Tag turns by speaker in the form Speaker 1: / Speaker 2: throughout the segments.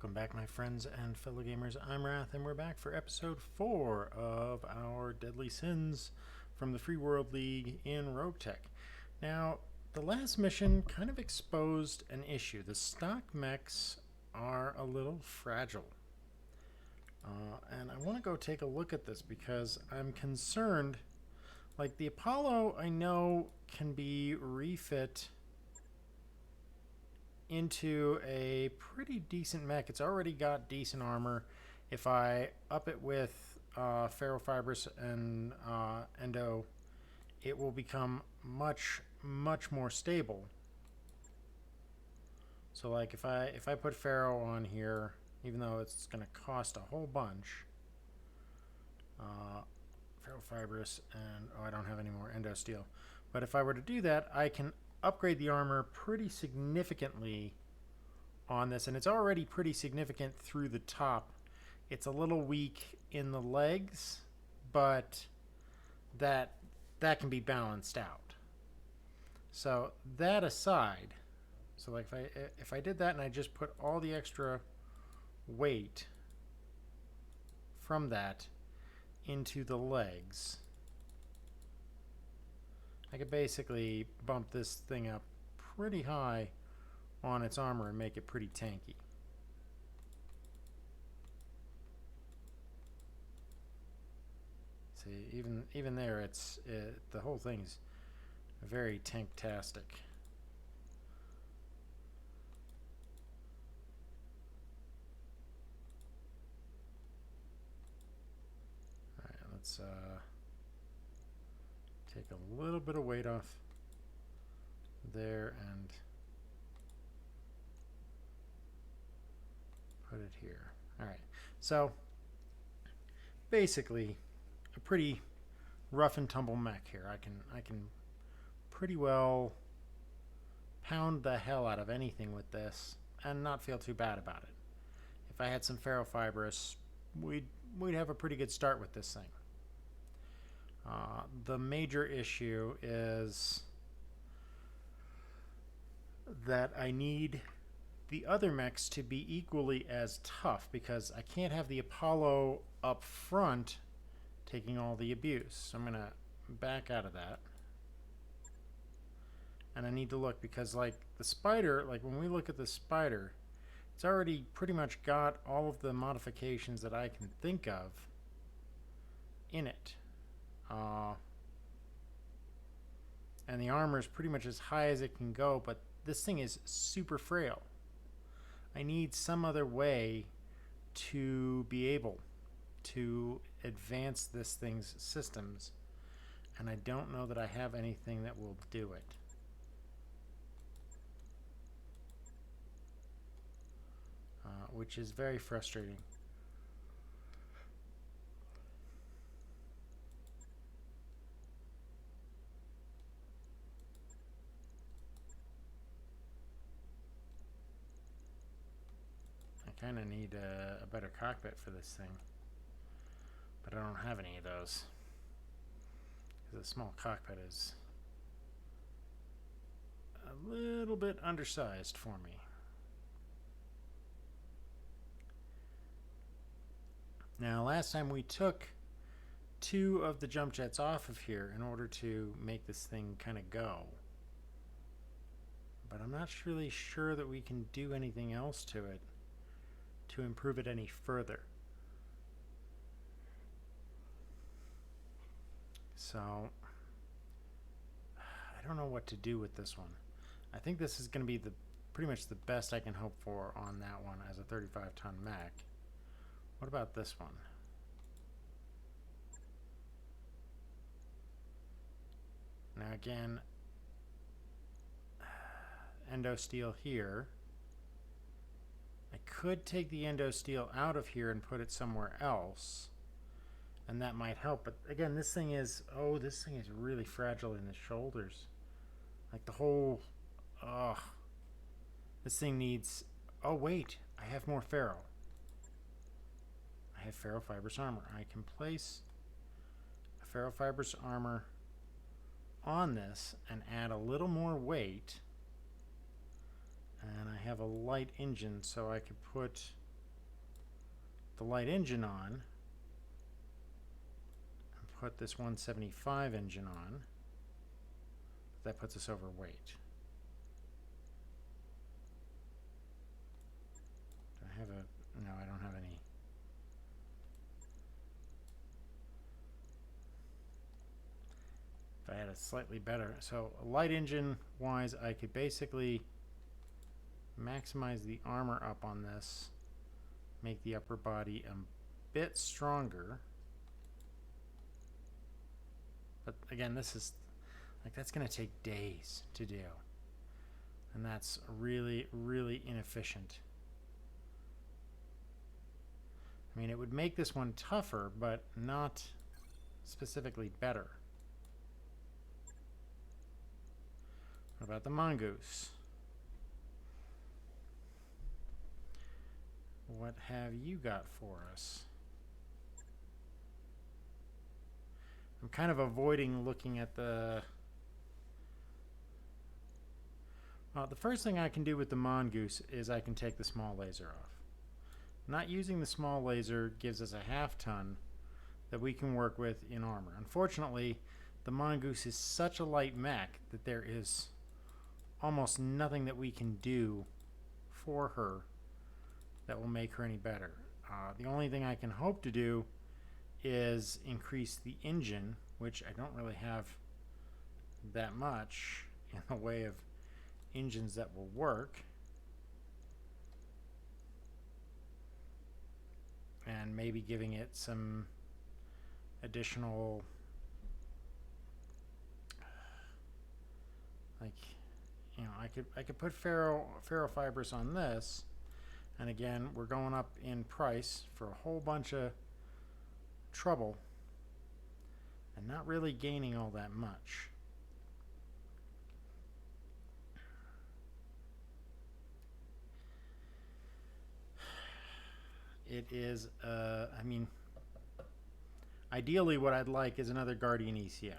Speaker 1: Welcome back, my friends and fellow gamers. I'm Wrath, and we're back for episode 4 of our Deadly Sins from the Free World League in Rogue Tech. Now, the last mission kind of exposed an issue. The stock mechs are a little fragile. And I want to go take a look at this because I'm concerned. Like, the Apollo, I know, can be refit into a pretty decent mech. It's already got decent armor. If I up it with ferrofibrous and endo, it will become much more stable. So like if I put ferro on here, even though it's going to cost a whole bunch, ferrofibrous and I don't have any more endo steel. But if I were to do that, I can upgrade the armor pretty significantly on this, and it's already pretty significant through the top. It's a little weak in the legs, but that can be balanced out. So that aside, so like if I did that and I just put all the extra weight from that into the legs, I could basically bump this thing up pretty high on its armor and make it pretty tanky. See, even there, the whole thing's very tanktastic. All right, let's take a little bit of weight off there and put it here. All right, so basically a pretty rough and tumble mech here. I can pretty well pound the hell out of anything with this and not feel too bad about it. If I had some ferrofibrous, we'd have a pretty good start with this thing. The major issue is that I need the other mechs to be equally as tough, because I can't have the Apollo up front taking all the abuse. So I'm going to back out of that. And I need to look, because like the spider, like when we look at the spider, it's already pretty much got all of the modifications that I can think of in it. And the armor is pretty much as high as it can go, but this thing is super frail. I need some other way to be able to advance this thing's systems, and I don't know that I have anything that will do it. Which is very frustrating. I kind of need a better cockpit for this thing, but I don't have any of those, because a small cockpit is a little bit undersized for me. Now, last time we took 2 of the jump jets off of here in order to make this thing kind of go. But I'm not really sure that we can do anything else to it to improve it any further. So I don't know what to do with this one. I think this is going to be pretty much the best I can hope for on that one as a 35-ton mech. What about this one? Now again, endo steel here. I could take the endo steel out of here and put it somewhere else, and that might help. But again, this thing is really fragile in the shoulders. Like the whole, this thing needs, oh wait, I have more ferro. I have ferrofibrous armor. I can place a ferrofibrous armor on this and add a little more weight, and I have a light engine, so I could put the light engine on and put this 175 engine on. That puts us overweight. Do I have a... No, I don't have any. If I had a slightly better... So, light engine wise, I could basically maximize the armor up on this, make the upper body a bit stronger. But again, this is like, that's going to take days to do, and that's really, really inefficient. I mean, it would make this one tougher, but not specifically better. What about the mongoose? What have you got for us? I'm kind of avoiding looking at the... the first thing I can do with the mongoose is I can take the small laser off. Not using the small laser gives us a half ton that we can work with in armor. Unfortunately, the mongoose is such a light mech that there is almost nothing that we can do for her that will make her any better. The only thing I can hope to do is increase the engine, which I don't really have that much in the way of engines that will work. And maybe giving it some additional, like, you know, I could put ferrofibers on this, and again, we're going up in price for a whole bunch of trouble and not really gaining all that much. It is, I mean, ideally what I'd like is another Guardian ECM.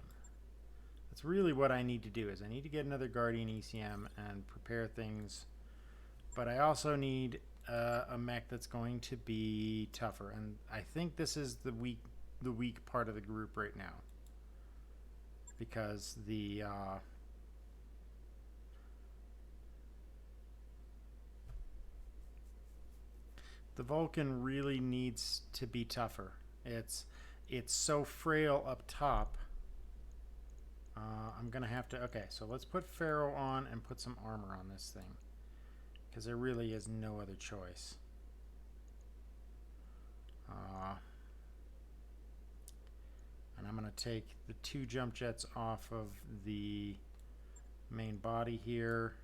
Speaker 1: That's really what I need to do, is I need to get another Guardian ECM and prepare things. But I also need a mech that's going to be tougher. And I think this is the weak part of the group right now. Because the... the Vulcan really needs to be tougher. It's so frail up top. I'm gonna have to... Okay, so let's put Ferro on and put some armor on this thing, because there really is no other choice. And I'm gonna take the 2 jump jets off of the main body here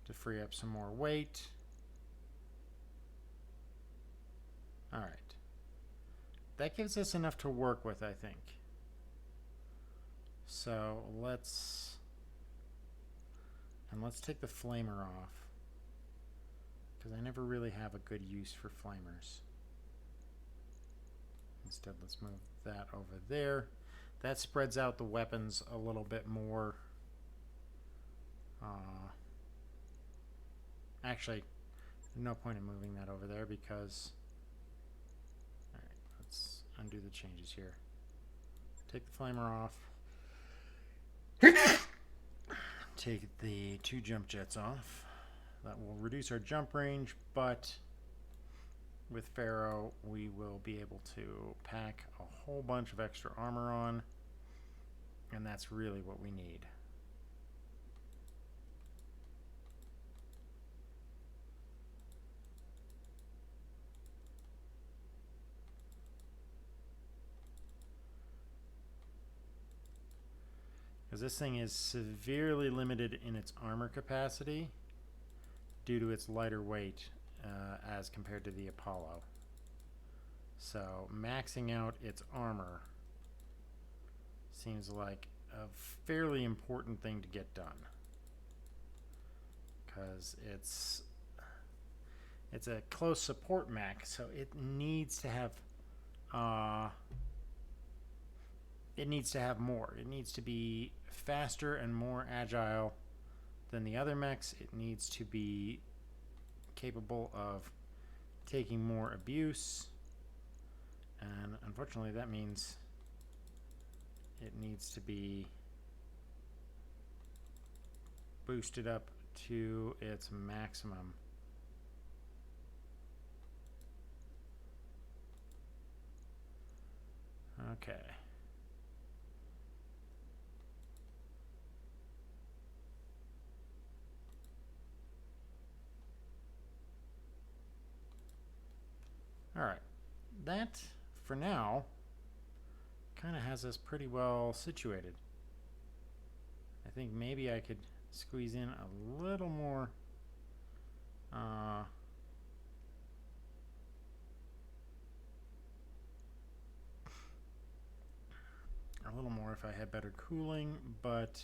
Speaker 1: to free up some more weight. Alright. That gives us enough to work with, I think. So let's take the flamer off, because I never really have a good use for flamers. Instead, let's move that over there. That spreads out the weapons a little bit more. Actually, no point in moving that over there, because... Alright, let's undo the changes here. Take the flamer off. Take the 2 jump jets off. That will reduce our jump range, but with Ferro we will be able to pack a whole bunch of extra armor on, and that's really what we need. Because this thing is severely limited in its armor capacity due to its lighter weight as compared to the Apollo. So maxing out its armor seems like a fairly important thing to get done, because it's a close support mech, so it needs to have more. It needs to be faster and more agile than the other mechs. It needs to be capable of taking more abuse. And unfortunately, that means it needs to be boosted up to its maximum. Okay. All right. That, for now, kind of has us pretty well situated. I think maybe I could squeeze in a little more if I had better cooling, but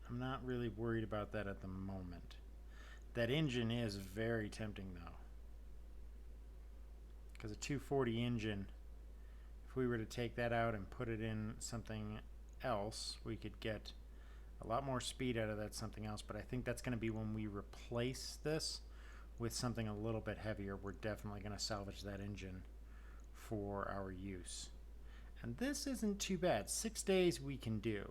Speaker 1: I'm not really worried about that at the moment. That engine is very tempting though, because a 240 engine, if we were to take that out and put it in something else, we could get a lot more speed out of that something else. But I think that's going to be when we replace this with something a little bit heavier. We're definitely going to salvage that engine for our use. And this isn't too bad. 6 days we can do.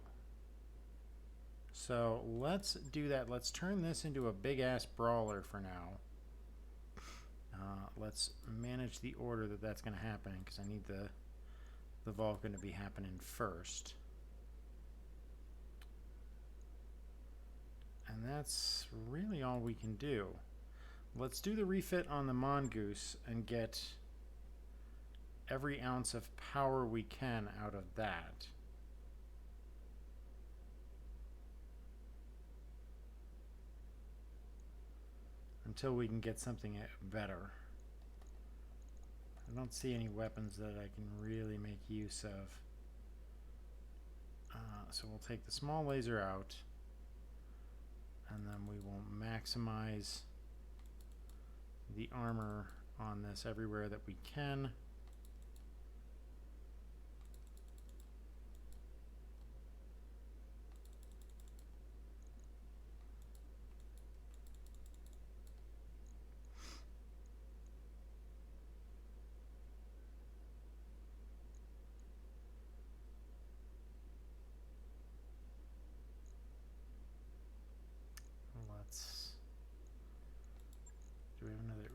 Speaker 1: So let's do that. Let's turn this into a big ass brawler for now. Let's manage the order that that's going to happen, because I need the Vulcan to be happening first. And that's really all we can do. Let's do the refit on the mongoose and get every ounce of power we can out of that. Until we can get something better. I don't see any weapons that I can really make use of. So we'll take the small laser out, and then we will maximize the armor on this everywhere that we can. Do we have another?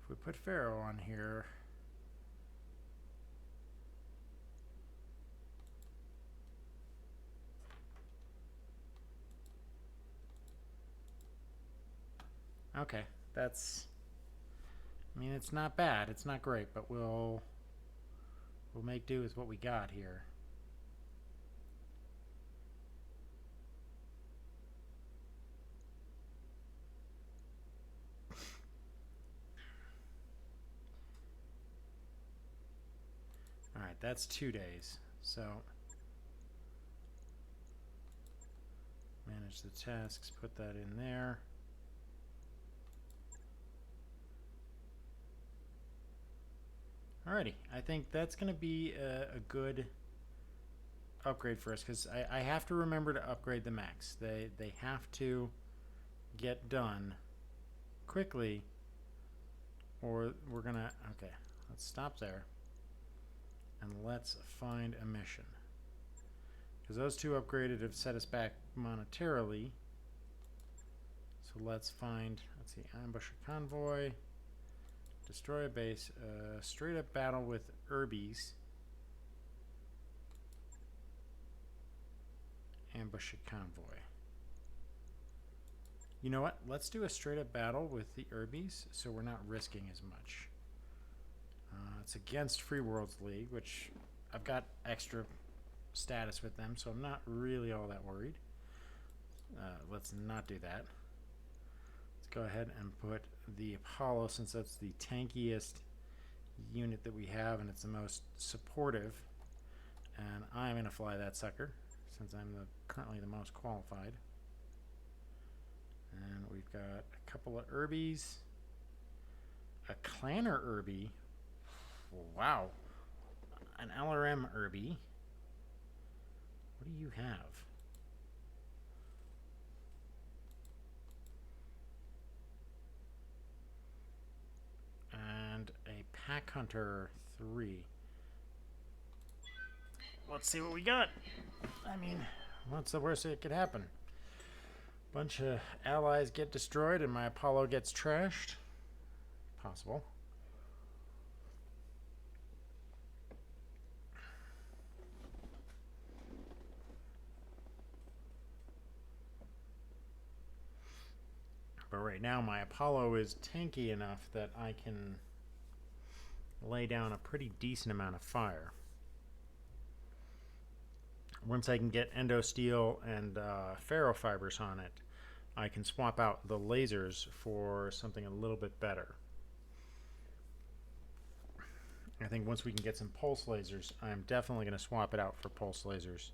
Speaker 1: If we put Pharaoh on here, okay, that's, I mean, it's not bad, it's not great, but we'll make do with what we got here. Alright, that's 2 days. So manage the tasks, put that in there. Alrighty, I think that's going to be a good upgrade for us, because I have to remember to upgrade the mechs. They have to get done quickly, or we're going to... Okay, let's stop there. And let's find a mission. Because those two upgraded have set us back monetarily. So let's find, let's see, ambush a convoy, destroy a base, straight up battle with Urbies, ambush a convoy. You know what? Let's do a straight up battle with the Urbies, so we're not risking as much. It's against Free Worlds League, which I've got extra status with them, so I'm not really all that worried. Let's not do that. Let's go ahead and put the Apollo, since that's the tankiest unit that we have and it's the most supportive. And I'm going to fly that sucker, since I'm currently the most qualified. And we've got a couple of Urbies. A Clanner Urbie. Wow. An LRM Urbie. What do you have? Pack Hunter 3. Let's see what we got. I mean, what's the worst that could happen? Bunch of allies get destroyed and my Apollo gets trashed. Possible. But right now my Apollo is tanky enough that I can lay down a pretty decent amount of fire. Once I can get endosteel and ferrofibers on it, I can swap out the lasers for something a little bit better. I think once we can get some pulse lasers, I'm definitely going to swap it out for pulse lasers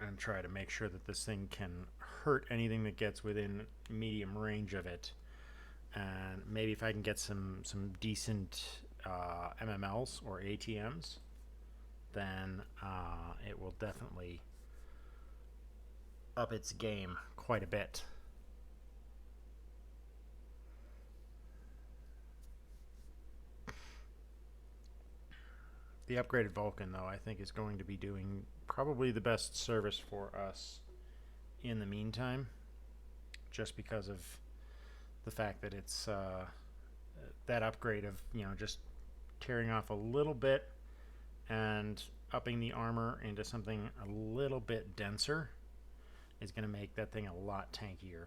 Speaker 1: and try to make sure that this thing can hurt anything that gets within medium range of it. And maybe if I can get some decent MMLs or ATMs, then it will definitely up its game quite a bit. The upgraded Vulcan, though, I think is going to be doing probably the best service for us in the meantime, just because of the fact that it's that upgrade of, you know, just tearing off a little bit and upping the armor into something a little bit denser is going to make that thing a lot tankier.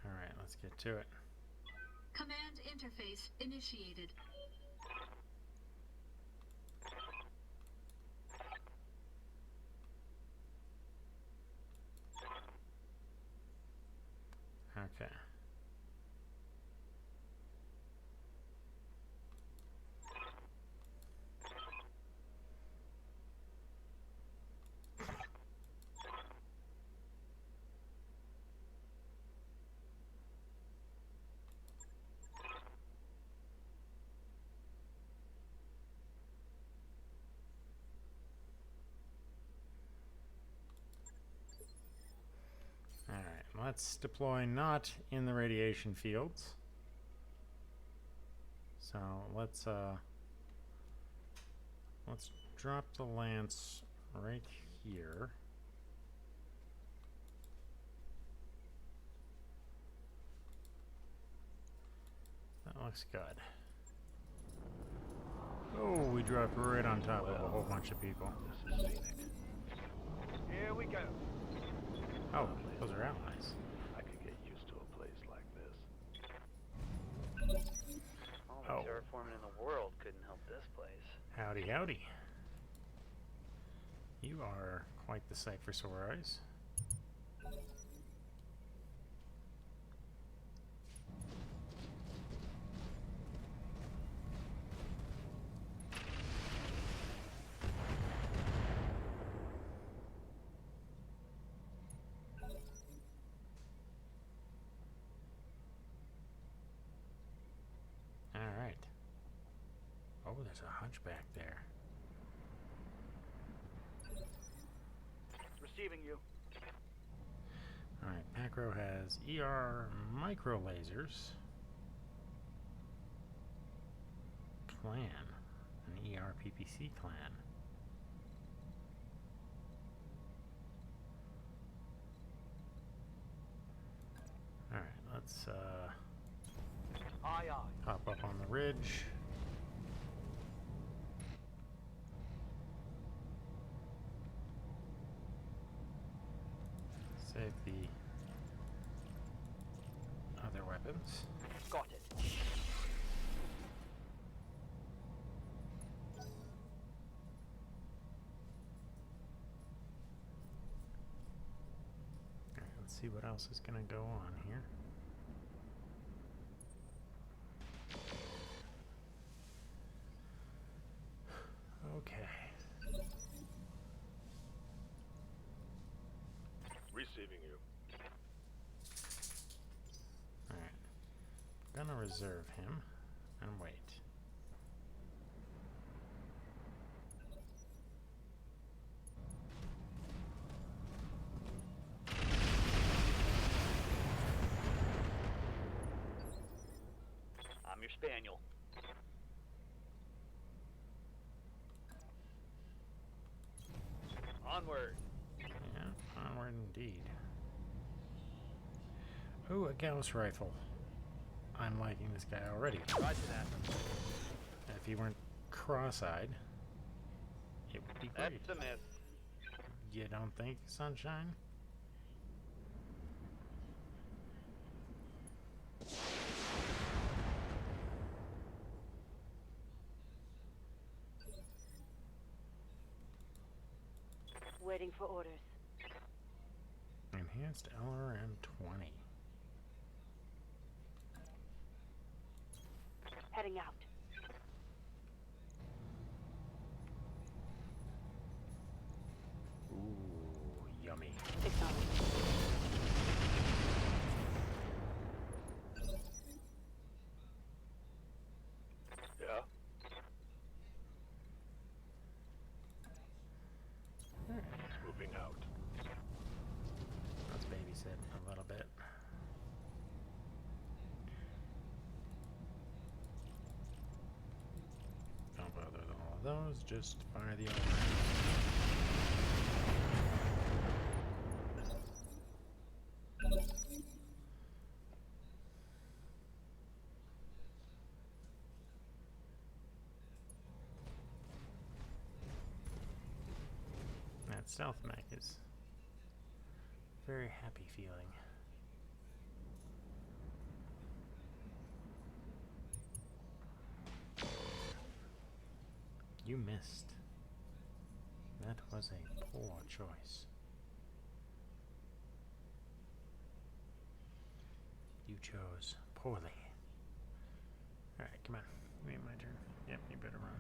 Speaker 1: Alright, let's get to it.
Speaker 2: Command interface initiated.
Speaker 1: Okay. Alright, let's deploy not in the radiation fields. So let's drop the lance right here. That looks good. Oh, we dropped right on top of a whole bunch of people.
Speaker 3: Here we go.
Speaker 1: Oh, those are allies.
Speaker 3: I could get used to a place like this.
Speaker 4: All the terraforming in the world couldn't help this place.
Speaker 1: Howdy, howdy. You are quite the sight for sore eyes. Alright. Oh, there's a hunchback there.
Speaker 3: Receiving you.
Speaker 1: Alright, Macro has ER micro lasers. Clan. An ER PPC clan. Alright, let's
Speaker 3: Aye, aye.
Speaker 1: hop up on the ridge. Save the other weapons.
Speaker 3: Got it.
Speaker 1: Alright, let's see what else is going to go on here. Okay.
Speaker 3: Receiving you.
Speaker 1: Alright. Gonna reserve him. and wait.
Speaker 3: I'm your spaniel. Onward.
Speaker 1: Yeah, onward indeed. Ooh, a Gauss rifle. I'm liking this guy already.
Speaker 3: Roger that.
Speaker 1: If he weren't cross-eyed, it would be great.
Speaker 3: That's the myth.
Speaker 1: You don't think, Sunshine?
Speaker 5: Waiting for orders.
Speaker 1: Enhanced LRM 20.
Speaker 5: Heading out.
Speaker 1: Ooh, yummy.
Speaker 5: Acknowledged.
Speaker 3: Yeah. Moving out.
Speaker 1: Let's babysit a little bit. Don't bother with all of those, just fire the other. That stealth mech is very happy feeling. You missed. That was a poor choice. You chose poorly. Alright, come on. Wait, my turn. Yep, you better run.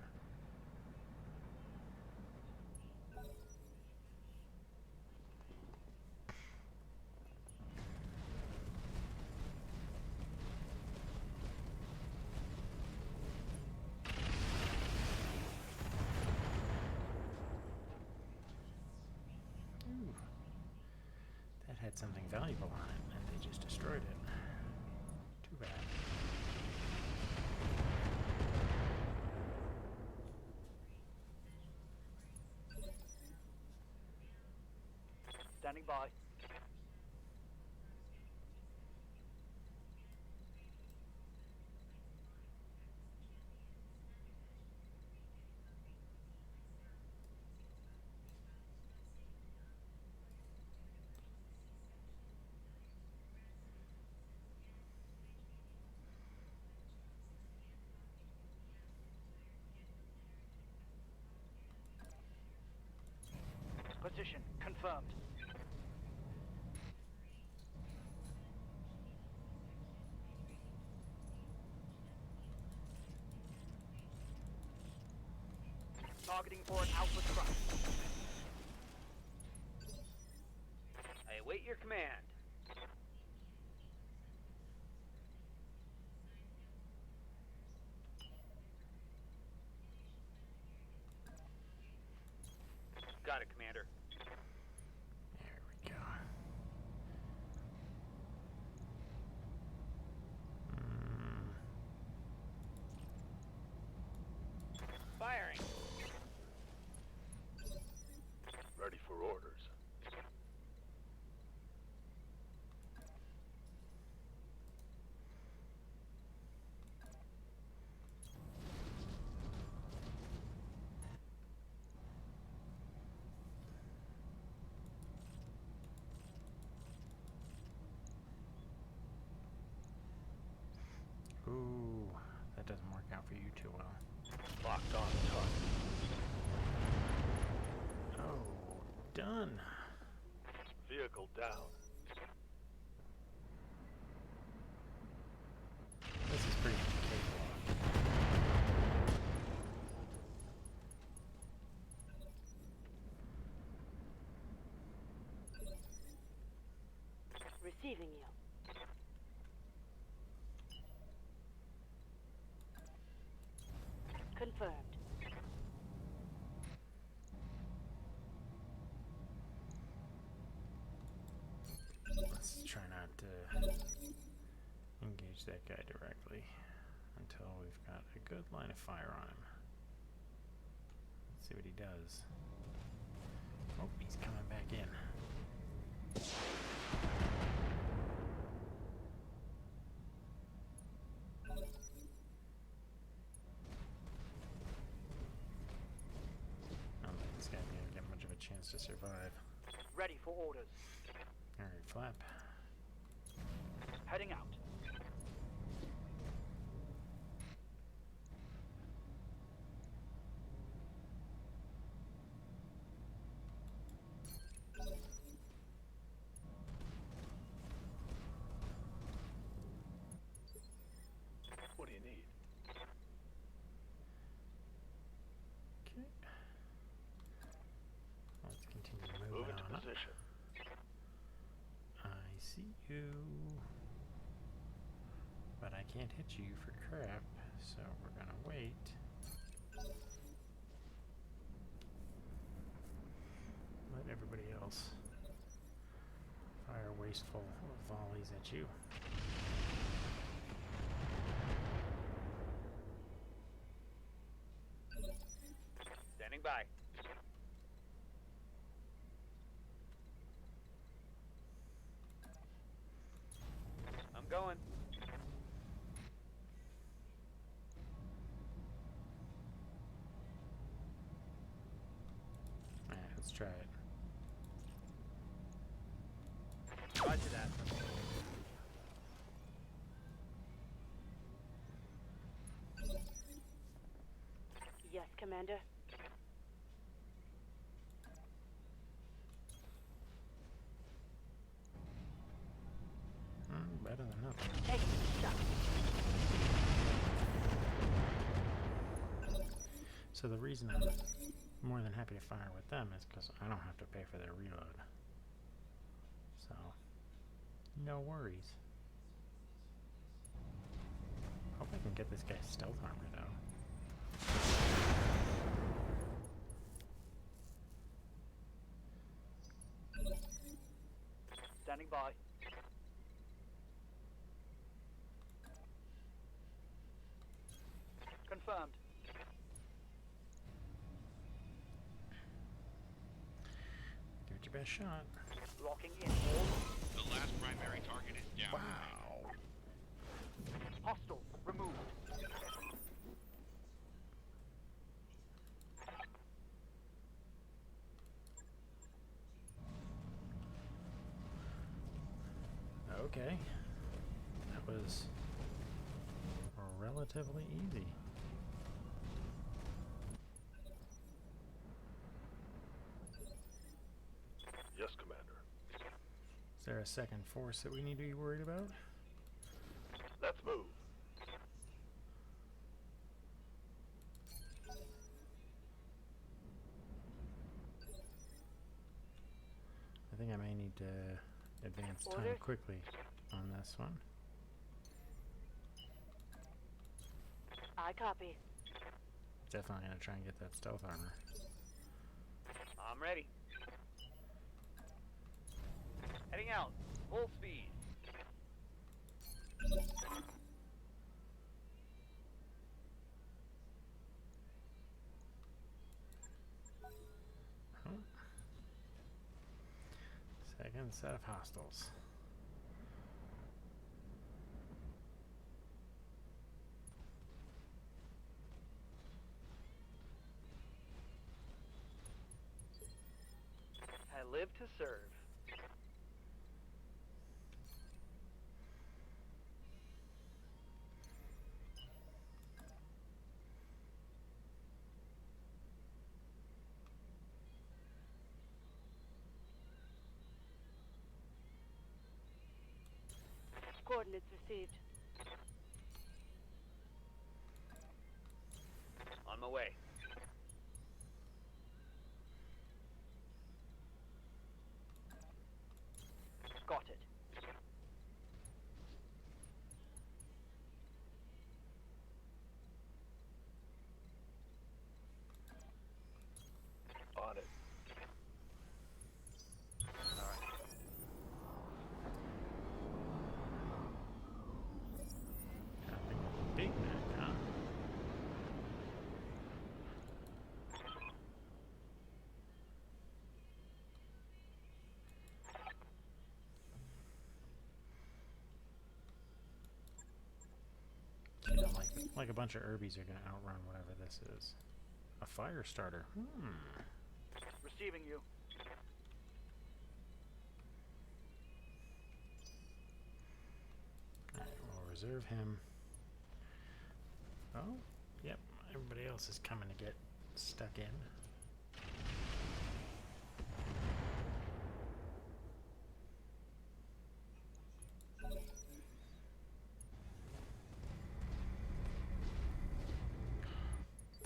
Speaker 1: Ooh. That had something valuable on it, and they just destroyed it. Too bad.
Speaker 3: Standing by. Position confirmed. Targeting for an alpha truck. I await your command. Got it, Commander.
Speaker 1: There we go.
Speaker 3: Firing. Ready for orders.
Speaker 1: Ooh, that doesn't work out for you too well.
Speaker 3: Locked on target.
Speaker 1: Oh, done.
Speaker 3: Vehicle down.
Speaker 1: This is pretty cakewalk.
Speaker 5: Receiving you.
Speaker 1: engage that guy directly until we've got a good line of fire on him. Let's see what he does. Oh, he's coming back in. I don't think this guy's gonna get much of a chance to survive.
Speaker 4: Ready for orders.
Speaker 1: Alright, flap.
Speaker 4: Heading out.
Speaker 3: What do you need?
Speaker 1: Okay. Let's continue
Speaker 3: Move
Speaker 1: moving
Speaker 3: into
Speaker 1: on up.
Speaker 3: position.
Speaker 1: I see you. But I can't hit you for crap, so we're gonna wait. Let everybody else fire wasteful volleys at you.
Speaker 4: Standing by. I'm going.
Speaker 1: Alright, let's try it.
Speaker 4: Roger that.
Speaker 5: Yes, Commander.
Speaker 1: Better than nothing.
Speaker 5: Take the shot.
Speaker 1: So the reason I'm more than happy to fire with them is because I don't have to pay for their reload. So, no worries. Hope I can get this guy's stealth armor though.
Speaker 4: Standing by. Confirmed.
Speaker 1: Give it your best shot.
Speaker 4: Locking in all.
Speaker 6: The last primary target is down.
Speaker 1: Wow.
Speaker 4: Hostiles removed.
Speaker 1: Okay. That was relatively easy.
Speaker 3: Yes, Commander.
Speaker 1: Is there a second force that we need to be worried about?
Speaker 3: Let's move.
Speaker 1: I think I may need to advance time
Speaker 5: Orders?
Speaker 1: quickly on this one.
Speaker 5: I copy.
Speaker 1: Definitely gonna try and get that stealth armor.
Speaker 4: I'm ready. Heading out. Full speed.
Speaker 1: Huh. Second set of hostiles.
Speaker 4: I live to serve.
Speaker 5: Coordinates received.
Speaker 4: On my way. Got it.
Speaker 3: On it.
Speaker 4: All right.
Speaker 1: Like a bunch of Herbies are going to outrun whatever this is. A fire starter.
Speaker 7: Receiving you.
Speaker 1: Alright, we'll reserve him. Oh, yep. Everybody else is coming to get stuck in.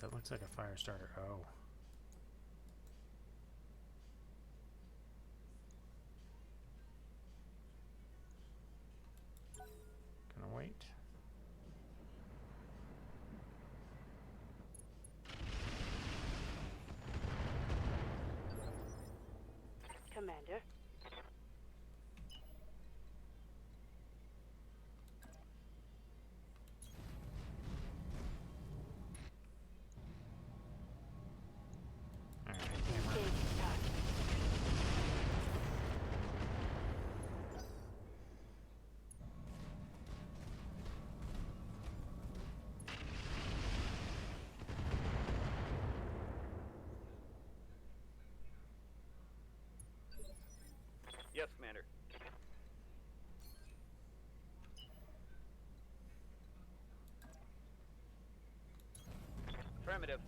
Speaker 1: That looks like a fire starter. Oh. Gonna wait.
Speaker 5: Commander.
Speaker 1: Alright,
Speaker 5: Engage target.
Speaker 4: Yes, Commander. Affirmative.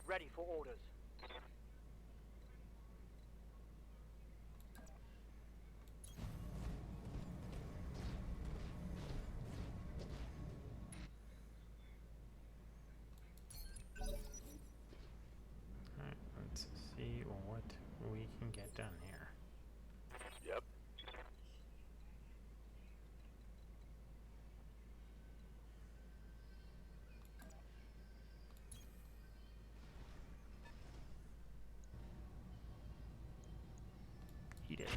Speaker 7: Ready for orders.
Speaker 1: Alright, let's see what we can get done here.
Speaker 3: Yep.
Speaker 1: Eat it.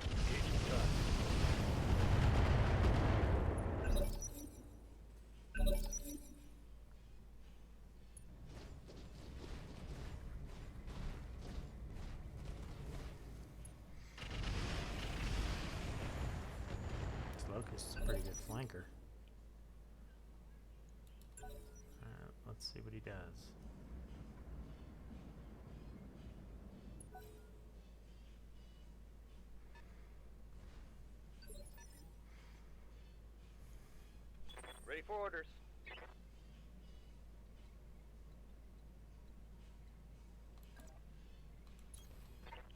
Speaker 1: This Locust is a pretty good flanker. Let's see what he does.
Speaker 4: Ready for orders.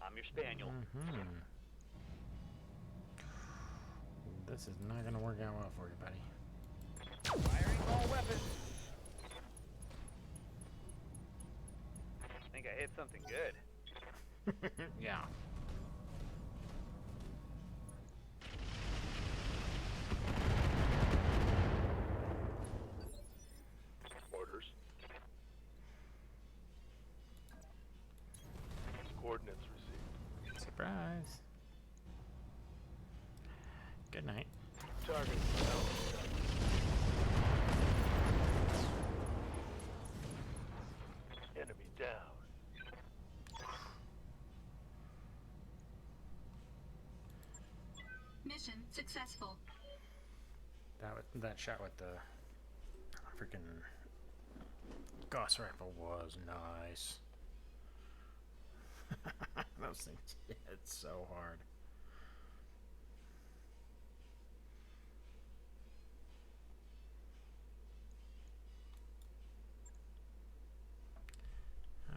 Speaker 4: I'm your spaniel.
Speaker 1: This is not going to work out well for you, buddy.
Speaker 4: Firing all weapons. I think I hit something good.
Speaker 1: Yeah.
Speaker 3: Orders. Coordinates received.
Speaker 1: Surprise. Good night.
Speaker 3: Target. Enemy down.
Speaker 2: Mission successful.
Speaker 1: That shot with the freaking Gauss rifle was nice. Those things hit so hard.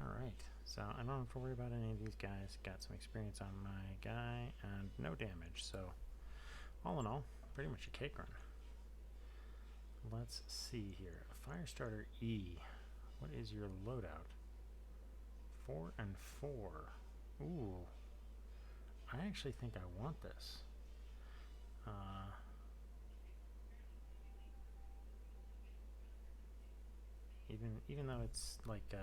Speaker 1: Alright, so I don't have to worry about any of these guys. Got some experience on my guy and no damage, so all in all, pretty much a cake run. Let's see here. Firestarter E. What is your loadout? 4 and 4. Ooh. I actually think I want this. Even though it's like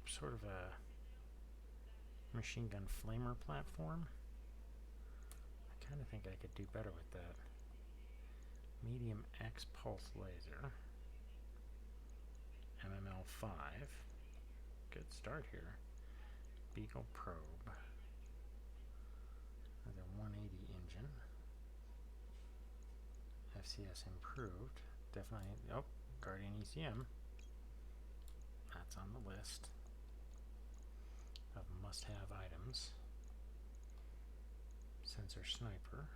Speaker 1: sort of a machine gun flamer platform, I kind of think I could do better with that. Medium X pulse laser. MML 5. Good start here. Beagle probe. 180 engine. FCS improved. Definitely. Oh, Guardian ECM. That's on the list of must-have items. Sensor sniper.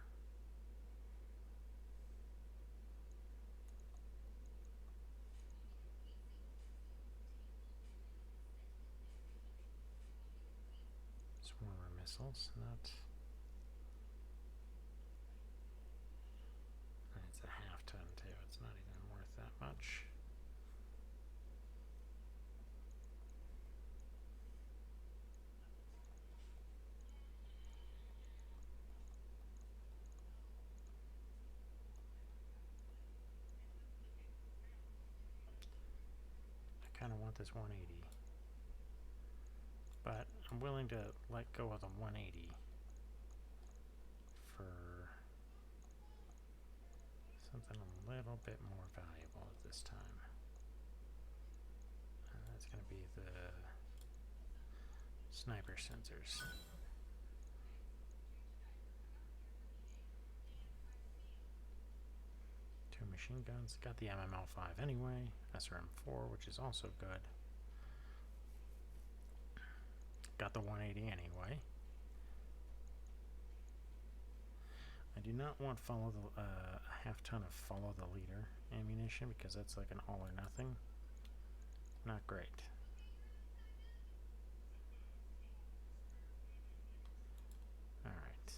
Speaker 1: Swarmer missiles, not. It's a half ton too. It's not even worth that much. I kind of want this 180, but I'm willing to let go of the 180 for something a little bit more valuable at this time. And that's going to be the sniper sensors. Two machine guns. Got the MML5 anyway. SRM4, which is also good. Got the 180 anyway. I do not want follow the a half ton of follow the leader ammunition because that's like an all or nothing. Not great. All right.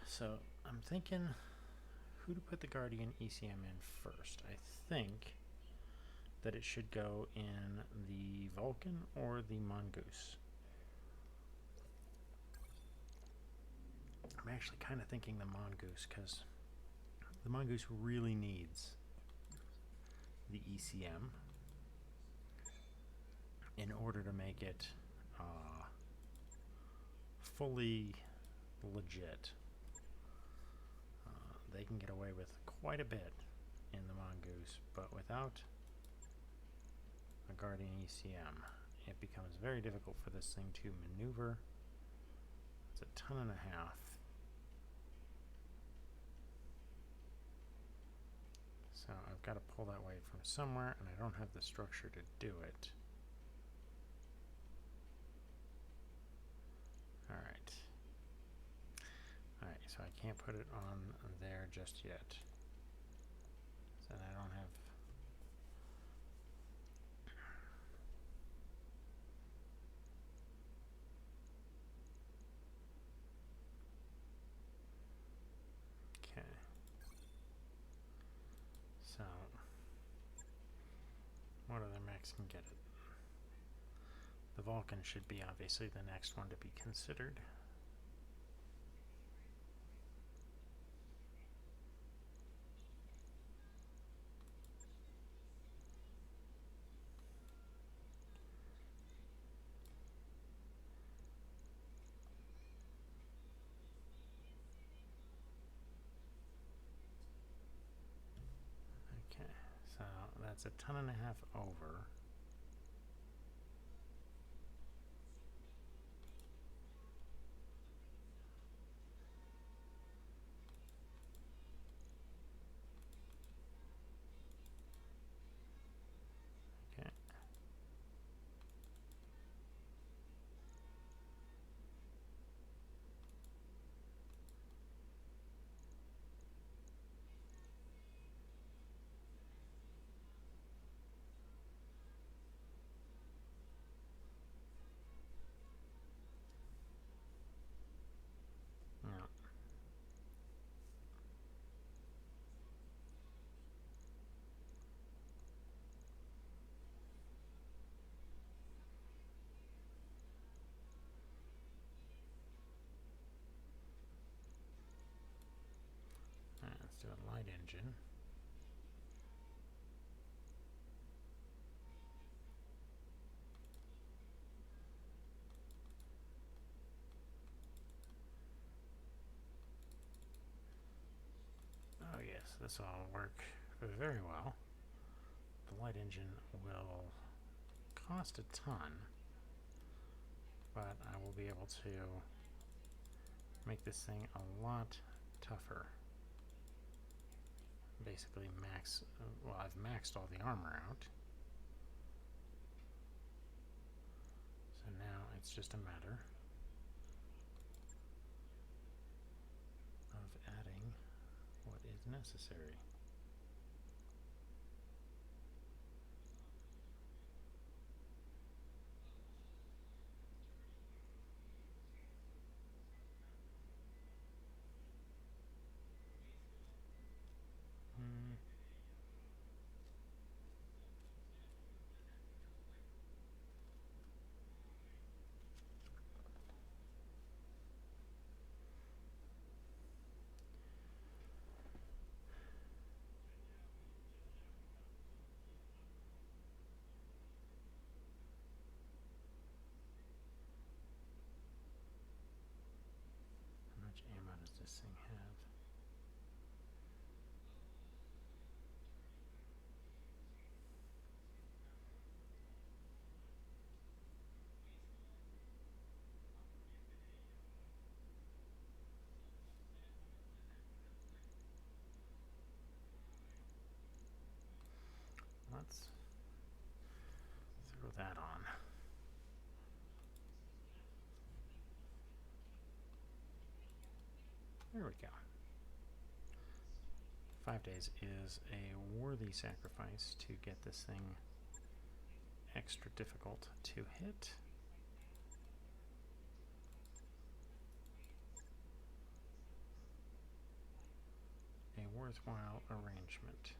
Speaker 1: So I'm thinking who to put the Guardian ECM in first. I think that it should go in the Vulcan or the Mongoose. I'm actually kind of thinking the Mongoose because the Mongoose really needs the ECM in order to make it fully legit. They can get away with quite a bit in the Mongoose, but without a Guardian ECM, it becomes very difficult for this thing to maneuver. It's a ton and a half. So I've got to pull that weight from somewhere, and I don't have the structure to do it. Alright. Alright, so I can't put it on there just yet. So I don't have... Okay. So, what other mechs can get it? The Vulcan should be obviously the next one to be considered. Okay, so that's a ton and a half over. Okay. Yeah. Alright, let's do a light engine. this will work very well. The light engine will cost a ton, but I will be able to make this thing a lot tougher. Basically well, I've maxed all the armor out. So now it's just a matter of adding what is necessary. How much ammo does this thing have? Let's throw that on. There we go. 5 days is a worthy sacrifice to get this thing extra difficult to hit. A worthwhile arrangement.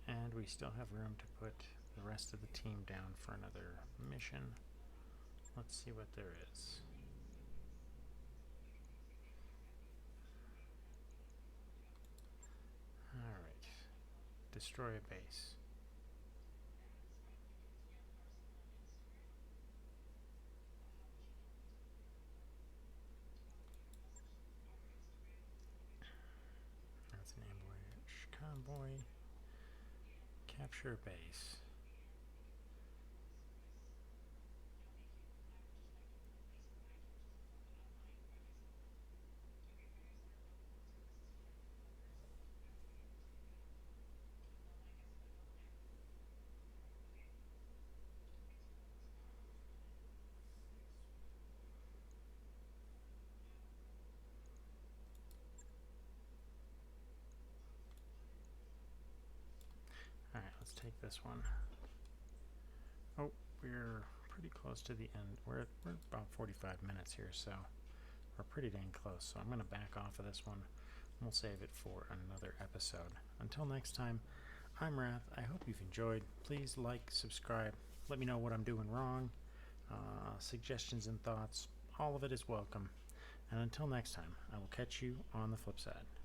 Speaker 1: And we still have room to put the rest of the team down for another mission. Let's see what there is. Alright. Destroy a base. That's an ambush convoy. Capture base. Alright, let's take this one. Oh, we're pretty close to the end. We're about 45 minutes here, so we're pretty dang close. So I'm going to back off of this one. We'll save it for another episode. Until next time, I'm Wrath. I hope you've enjoyed. Please like, subscribe. Let me know what I'm doing wrong. Suggestions and thoughts. All of it is welcome. And until next time, I will catch you on the flip side.